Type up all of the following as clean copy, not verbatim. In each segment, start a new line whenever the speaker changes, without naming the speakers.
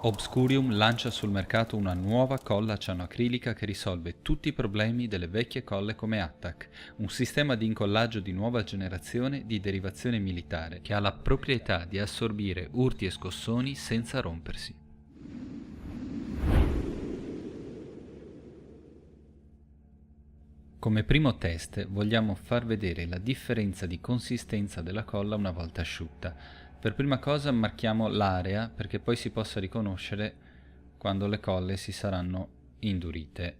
Obscurium lancia sul mercato una nuova colla cianoacrilica che risolve tutti i problemi delle vecchie colle come Attack, un sistema di incollaggio di nuova generazione di derivazione militare che ha la proprietà di assorbire urti e scossoni senza rompersi. Come primo test vogliamo far vedere la differenza di consistenza della colla una volta asciutta. Per prima cosa marchiamo l'area perché poi si possa riconoscere quando le colle si saranno indurite.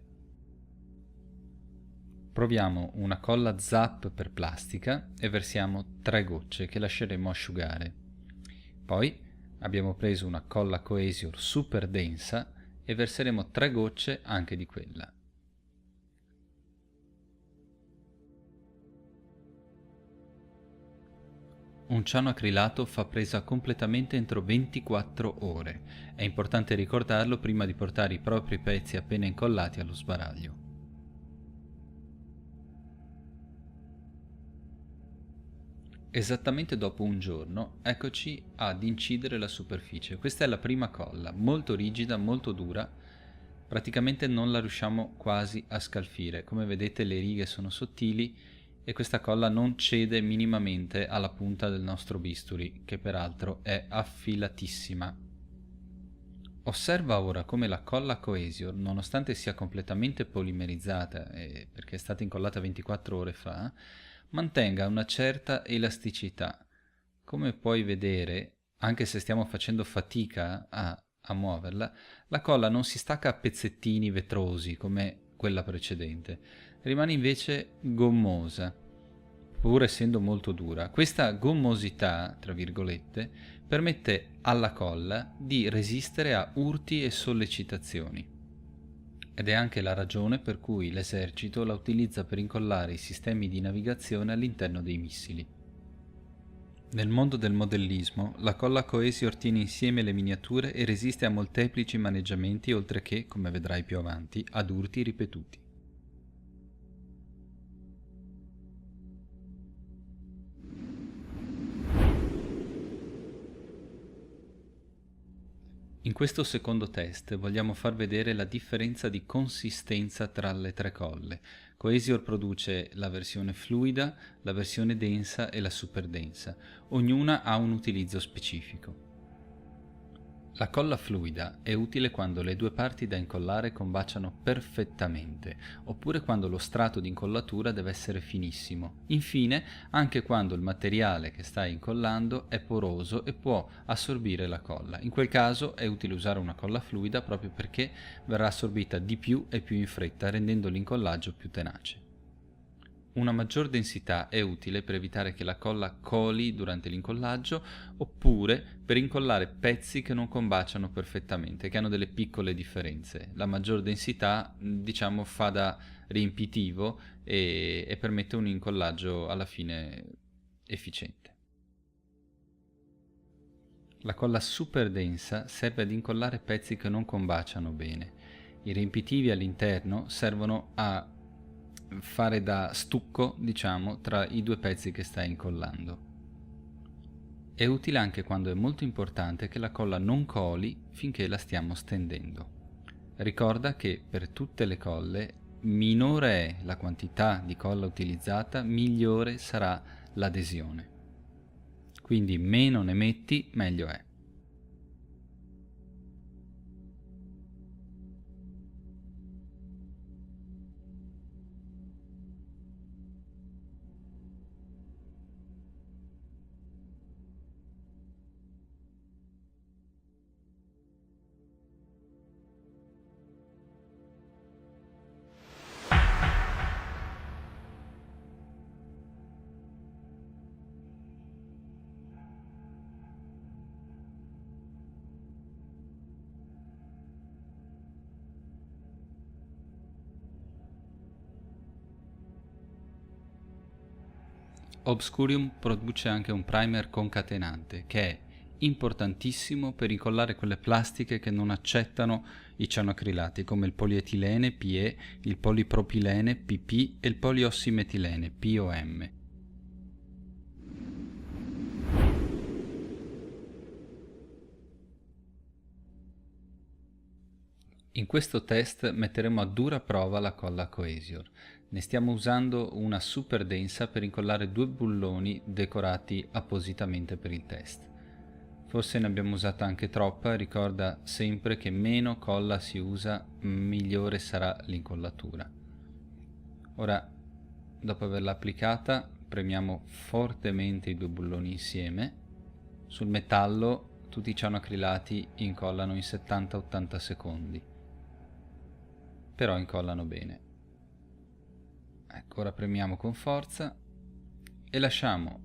Proviamo una colla Zap per plastica e versiamo 3 gocce che lasceremo asciugare. Poi abbiamo preso una colla Coesior super densa e verseremo 3 gocce anche di quella. Un ciano acrilato fa presa completamente entro 24 ore. È importante ricordarlo prima di portare i propri pezzi appena incollati allo sbaraglio. Esattamente dopo un giorno, eccoci ad incidere la superficie. Questa è la prima colla, molto rigida, molto dura. Praticamente non la riusciamo quasi a scalfire. Come vedete le righe sono sottili e questa colla non cede minimamente alla punta del nostro bisturi, che peraltro è affilatissima. Osserva ora come la colla Coesior, nonostante sia completamente polimerizzata, perché è stata incollata 24 ore fa, mantenga una certa elasticità. Come puoi vedere, anche se stiamo facendo fatica a muoverla, la colla non si stacca a pezzettini vetrosi come quella precedente, rimane invece gommosa, pur essendo molto dura. Questa gommosità, tra virgolette, permette alla colla di resistere a urti e sollecitazioni. Ed è anche la ragione per cui l'esercito la utilizza per incollare i sistemi di navigazione all'interno dei missili. Nel mondo del modellismo, la colla Coesior tiene insieme le miniature e resiste a molteplici maneggiamenti oltre che, come vedrai più avanti, ad urti ripetuti. In questo secondo test vogliamo far vedere la differenza di consistenza tra le 3 colle. Coesior produce la versione fluida, la versione densa e la super densa. Ognuna ha un utilizzo specifico. La colla fluida è utile quando le due parti da incollare combaciano perfettamente, oppure quando lo strato di incollatura deve essere finissimo. Infine, anche quando il materiale che stai incollando è poroso e può assorbire la colla. In quel caso è utile usare una colla fluida proprio perché verrà assorbita di più e più in fretta, rendendo l'incollaggio più tenace. Una maggior densità è utile per evitare che la colla coli durante l'incollaggio oppure per incollare pezzi che non combaciano perfettamente, che hanno delle piccole differenze. La maggior densità, diciamo, fa da riempitivo e permette un incollaggio alla fine efficiente. La colla super densa serve ad incollare pezzi che non combaciano bene. I riempitivi all'interno servono a fare da stucco, diciamo, tra i due pezzi che stai incollando. È utile anche quando è molto importante che la colla non coli finché la stiamo stendendo. Ricorda che per tutte le colle, minore è la quantità di colla utilizzata, migliore sarà l'adesione. Quindi meno ne metti, meglio è. Obscurium produce anche un primer concatenante che è importantissimo per incollare quelle plastiche che non accettano i cianoacrilati come il polietilene PE, il polipropilene PP e il poliossimetilene POM. In questo test metteremo a dura prova la colla Coesure. Ne stiamo usando una super densa per incollare 2 bulloni decorati appositamente per il test. Forse ne abbiamo usata anche troppa, ricorda sempre che meno colla si usa, migliore sarà l'incollatura. Ora, dopo averla applicata, premiamo fortemente i 2 bulloni insieme. Sul metallo tutti i cianoacrilati incollano in 70-80 secondi, però incollano bene. Ecco, ora premiamo con forza e lasciamo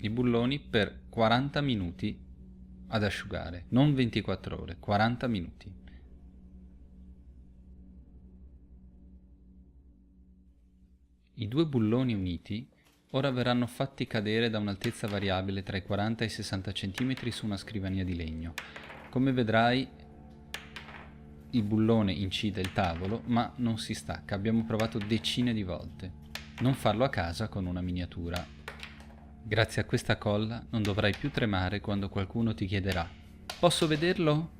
i bulloni per 40 minuti ad asciugare, non 24 ore, 40 minuti. I 2 bulloni uniti ora verranno fatti cadere da un'altezza variabile tra i 40 e i 60 cm su una scrivania di legno. Come vedrai, il bullone incide il tavolo, ma non si stacca. Abbiamo provato decine di volte. Non farlo a casa con una miniatura. Grazie a questa colla non dovrai più tremare quando qualcuno ti chiederà: «Posso vederlo?»